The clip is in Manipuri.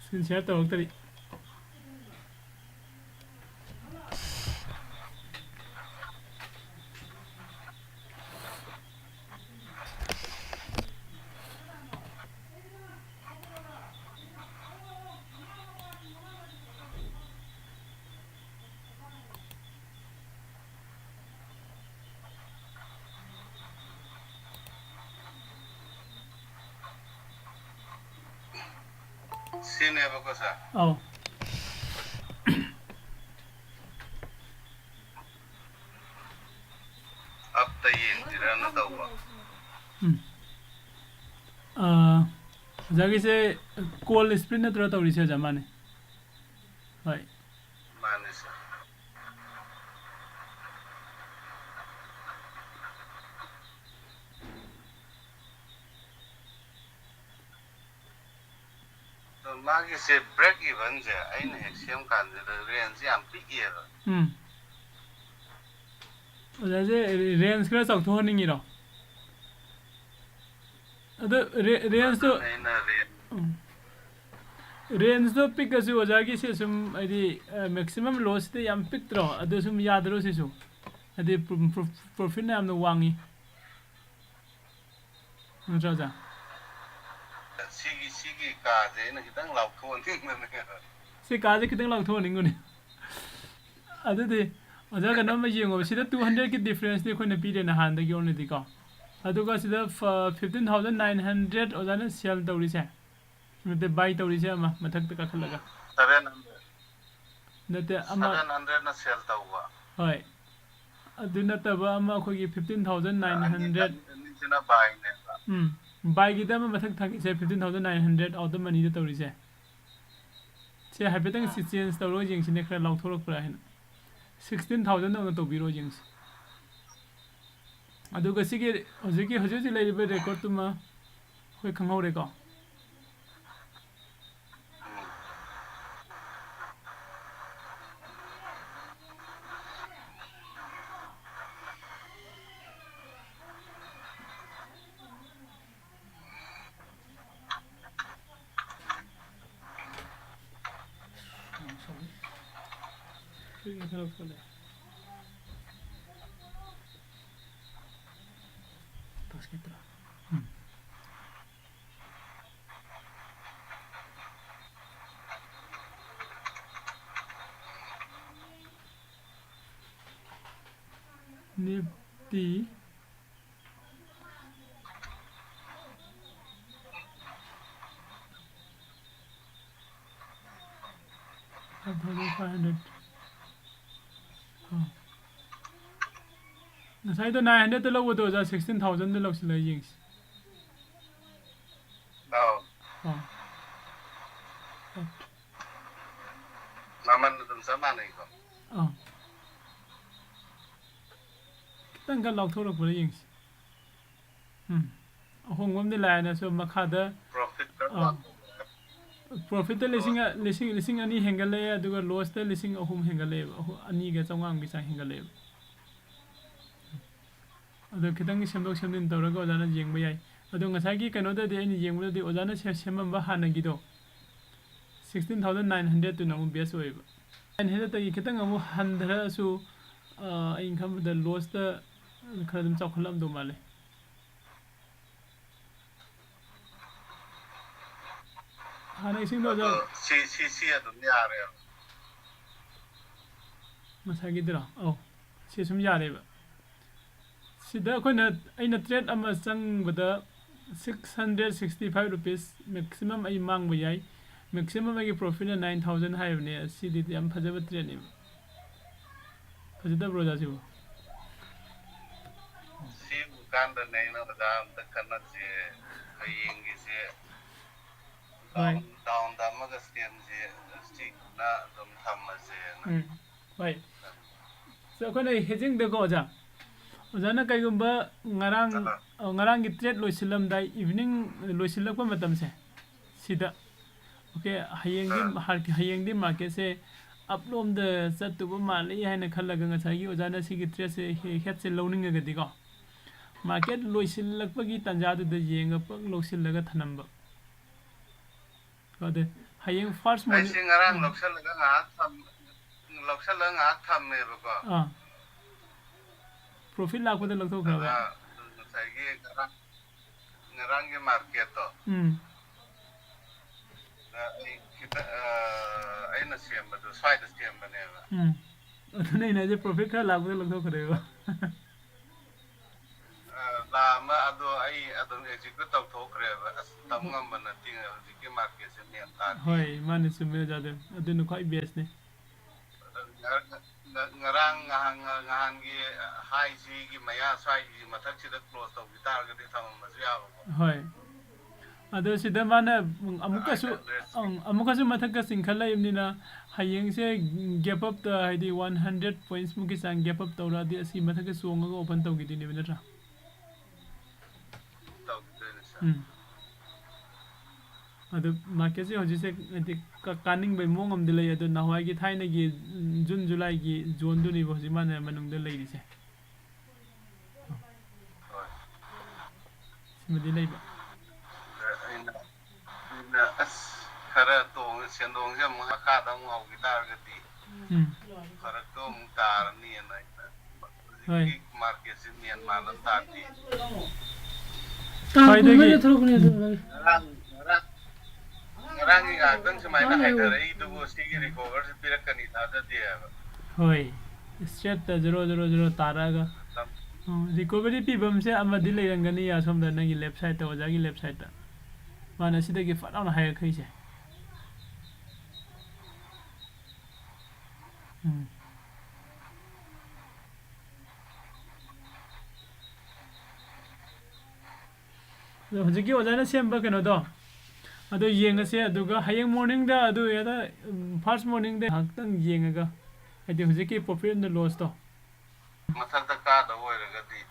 screen share tꯧꯔꯛꯇꯔꯤ Sinebo ko sa. Oh. After yindira na tawba. Jagise call sprint na tura tawri se jamane. Hai. Mane sa. So magi se break even je aina hexem kan je range yam pikiera. Jagise range kara chawtho ningi ro. Ado range to range to pick asu jagi se sum adi maximum loss te yam pick tro ado sum yadro se su adi profit na am no wangi ntra Sigi ka je na kitang law ko ning na. si ka je kitang law tho ning ne ado de aja ga nam yengo sida 200 ki difference de khone pi de na han de gi only di ka ado ga sida 15900 oja na sell tawri se mete buy tawri se ma mathak ta ka khalaga 700 nate ama 700 na sell tawba. Hoi adu nataba ama khogi 15900 Nina buy ne. buy gi da ma mathak thaki se 15900 out the money da tawri se se habetang si change tawro jing sine khra law thorok pra hin 16000 na to biro jing adu ga sige hoji lai be record tuma khoi khanghau re ko Nifty $5,500 Nasai to 900 to low to 16,000 to look sila yings. Oh. Naman na dun sa manay ko. Oh. Kitang ka lock to look for yings. Hongom de la na so makada Profit profit lising ani hengale aduga loss ta lising ahum hengale ani ga chawang bi sa hengale ado kitang semdok semdin tawraga ojana jengba yai ado ngasagi kano da de ani jengba de ojana semamba hanagi do 16900 to namu best way 900 ta kitang amu handra su income the loss ta khadum chawkhalam do male hana ising do jo si adun yare. masagi dra oh si sum yare ba sida koina aina trade ama changbada 665 rupees maximum ai mang ba yai maximum ai profit na 9000 hai ne sidi yam phajaba trade ni phajada bro ja sibo Si Uganda na ina da kana je kaying se down da maga stand je stick na dum thamma je. Right. So koina hedging de ko ja ojana kaigumba ngarang gi trade loisilam dai evening loisilak pa matam se sida okay hayeng di market se uplom de chatu ba mali haina khalaga ngasai gi ojana sigi trade se het se loning ga di ko market loisilak pa gi tanja du de yenga pak loisilaga thanamba ko de ꯍꯌꯦꯡ ꯐꯥꯔꯁ ꯃꯣꯔꯅꯤꯡ ꯑꯩꯁꯦ ꯉꯔꯥꯡ ꯂꯧꯁꯜꯂꯒ ꯉꯥꯏꯍꯥꯛ ꯊꯝꯃꯦꯕꯀꯣ ꯄ꯭ꯔꯣꯐꯤꯠ ꯂꯥꯛꯄꯗ ꯂꯧꯊꯣꯛꯈ꯭ꯔꯕ ꯑꯗ ꯉꯁꯥꯏꯒꯤ ꯉꯔꯥꯡꯒꯤ ꯃꯥꯔꯀꯦꯠꯇꯣ ꯑꯩ ꯈꯤꯇ ꯑꯩꯅ ꯁꯦꯝꯕꯗꯣ ꯁ꯭ꯋꯥꯏꯗ ꯁꯦꯝꯕꯅꯦꯕ ꯑꯗꯨꯅ ꯑꯩꯅ ꯍꯥꯏꯁꯦ ꯄ꯭ꯔꯣꯐꯤꯠ ꯈꯔ ꯂꯥꯛꯄꯗ ꯂꯧꯊꯣꯛꯈ꯭ꯔꯦꯕ ꯂꯥꯛꯑꯃ ꯑꯗꯣ ꯑꯩ ꯑꯗꯨꯝ ꯑꯦꯛꯖꯤꯀ꯭ꯌꯨꯠ ꯇꯧꯊꯣꯛꯈ꯭ꯔꯦꯕ ꯑꯁ ꯇꯝ ꯉꯝꯕ ꯅꯠꯇꯦ ꯍꯧꯖꯤꯛꯀꯤ ꯃꯥꯔꯀꯦꯠꯁꯦ ꯃꯦꯟ ꯇꯥꯗꯦ ꯍꯣꯏ ꯃꯥꯅꯦ ꯆꯨꯝꯃꯦ ꯑꯣꯖꯥꯗꯣ ꯑꯗꯨꯅ ꯈ꯭ꯋꯥꯏ ꯕꯦꯁꯅꯦ ꯉꯔꯥꯡ ꯅꯍꯥꯟꯒꯤ ꯍꯥꯏꯁꯤꯒꯤ ꯃꯌꯥ ꯁ꯭ꯋꯥꯏꯒꯤ ꯃꯊꯛꯁꯤꯗ ꯀ꯭ꯂꯣꯖ ꯇꯧꯈꯤ ꯇꯥꯔꯒꯗꯤ ꯊꯝꯃꯝꯕꯁꯨ ꯌꯥꯕꯀꯣ ꯍꯣꯏ ꯑꯗꯣ ꯁꯤꯗ ꯃꯥꯅ ꯑꯃꯨꯛꯀꯁꯨ ꯃꯊꯛꯀ ꯆꯤꯡꯈꯠꯂꯛꯏꯕꯅꯤꯅ ꯍꯌꯦꯡꯁꯦ ꯒꯦꯞ ꯑꯞꯇ ꯍꯥꯏꯗꯤ 100 ꯄꯣꯏꯟꯠꯁꯃꯨꯛꯀꯤ ꯆꯥꯡ ꯒꯦꯞ ꯑꯞ ꯇꯧꯔꯛꯑꯗꯤ ꯑꯁꯤ ꯃꯊꯛꯀ ꯆꯣꯡꯉꯒ ꯑꯣꯄꯟ ꯇꯧꯈꯤꯗꯣꯏꯅꯦꯕ ꯅꯠꯇ꯭ꯔꯥ ꯑꯗꯨ ꯃꯥꯔꯀꯦꯠꯁꯦ ꯍꯧꯖꯤꯛꯁꯦ ꯍꯥꯏꯗꯤ ꯀꯥꯅꯤꯡꯕꯩ ꯃꯑꯣꯡ ꯑꯃꯗꯤ ꯂꯩ ꯑꯗꯣ ꯅꯍꯥꯟꯋꯥꯏꯒꯤ ꯊꯥꯏꯅꯒꯤ ꯖꯨꯟ ꯖꯨꯂꯥꯏꯒꯤ ꯖꯣꯟꯗꯨꯅꯦꯕ ꯍꯧꯖꯤꯛ ꯃꯥꯅ ꯃꯅꯨꯡꯗ ꯂꯩꯔꯤꯁꯦ ꯁꯤꯃꯗꯤ ꯂꯩꯕ ꯑꯩꯅ ꯑꯁ ꯈꯔ ꯁꯦꯟꯗꯣꯡꯁꯦ ꯑꯃꯨꯛ ꯃꯈꯥꯗ ꯑꯃꯨꯛ ꯍꯧꯈꯤ ꯇꯥꯔꯒꯗꯤ ꯐꯔꯛꯇꯣ ꯑꯃꯨꯛ ꯇꯥꯔꯅꯤꯅ ꯑꯩꯅ ꯍꯧꯖꯤꯛꯀꯤ ꯃꯥꯔꯀꯦꯠꯁꯦ ꯃꯦꯟ ꯃꯥꯟ ꯑꯃ ꯇꯥꯗꯦ ꯉꯔꯥꯡꯒꯤ ꯉꯥꯏꯍꯥꯛꯇꯪ ꯁꯨꯃꯥꯏꯅ ꯍꯥꯏꯊꯔꯛꯏꯗꯨꯕꯨ ꯁꯤꯒꯤ ꯔꯤꯀꯣቨꯔꯁꯤ ꯄꯤꯔꯛꯀꯅꯤ ꯊꯥꯖꯗꯦꯕ ꯍꯣꯏ ꯏꯁꯇ꯭ꯔꯦꯠꯇ 000 ꯇꯥꯔꯛꯑꯒ ꯔꯤꯀꯣꯚꯔꯤ ꯄꯤꯐꯝꯁꯦ ꯑꯃꯗꯤ ꯂꯩꯔꯝꯒꯅꯤ ꯑꯁꯣꯝꯗ ꯅꯪꯒꯤ ꯂꯦꯐ ꯁꯥꯏꯗꯠꯇ ꯑꯣꯖꯥꯒꯤ ꯂꯦꯐ ꯁꯥꯏꯗꯠꯇ ꯃꯥꯅ ꯁꯤꯗꯒꯤ ꯐꯠ ꯂꯥꯎꯅ ꯍꯥꯏꯔꯛꯈꯩꯁꯦ ꯑꯗꯣ ꯍꯧꯖꯤꯛꯀꯤ ꯑꯣꯖꯥꯅ ꯁꯦꯝꯕ ꯀꯩꯅꯣꯗꯣ ꯑꯗꯨ ꯌꯦꯡꯉꯁꯦ ꯑꯗꯨꯒ ꯍꯌꯦꯡ ꯃꯣꯔꯅꯤꯡꯗ ꯑꯗꯨ ꯐꯥꯔꯁ ꯃꯣꯔꯅꯤꯡꯗ ꯉꯥꯏꯍꯥꯛꯇꯪ ꯌꯦꯡꯉꯒ ꯍꯥꯏꯗꯤ ꯍꯧꯖꯤꯛꯀꯤ ꯄ꯭ꯔꯣꯐꯤꯠ ꯑꯦꯟ ꯂꯣꯁꯇꯣ ꯃꯊꯛꯇ